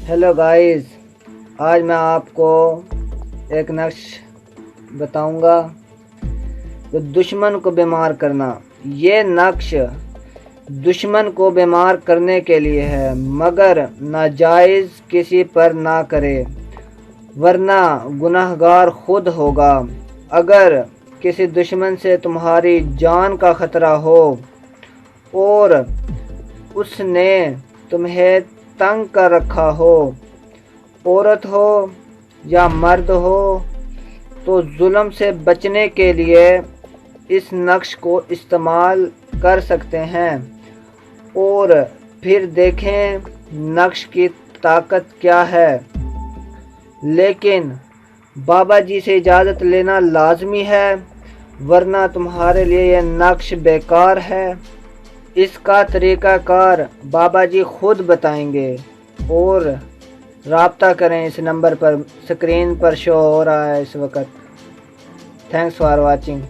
Hello guys, आज मैं आपको एक नक्श बताऊंगा तो दुश्मन को बीमार करना। ये नक्श दुश्मन को बीमार करने के लिए है, मगर नाजायज़ किसी पर ना करे वरना गुनहगार खुद होगा। अगर किसी दुश्मन से तुम्हारी जान का खतरा हो और उसने तुम्हें तंग कर रखा हो, औरत हो या मर्द हो, तो जुल्म से बचने के लिए इस नक्श को इस्तेमाल कर सकते हैं और फिर देखें नक्श की ताकत क्या है। लेकिन बाबा जी से इजाज़त लेना लाजमी है, वरना तुम्हारे लिए यह नक्श बेकार है। इसका तरीक़ाकार बाबा जी खुद बताएंगे और राब्ता करें इस नंबर पर, स्क्रीन पर शो हो रहा है इस वक्त। Thanks for watching.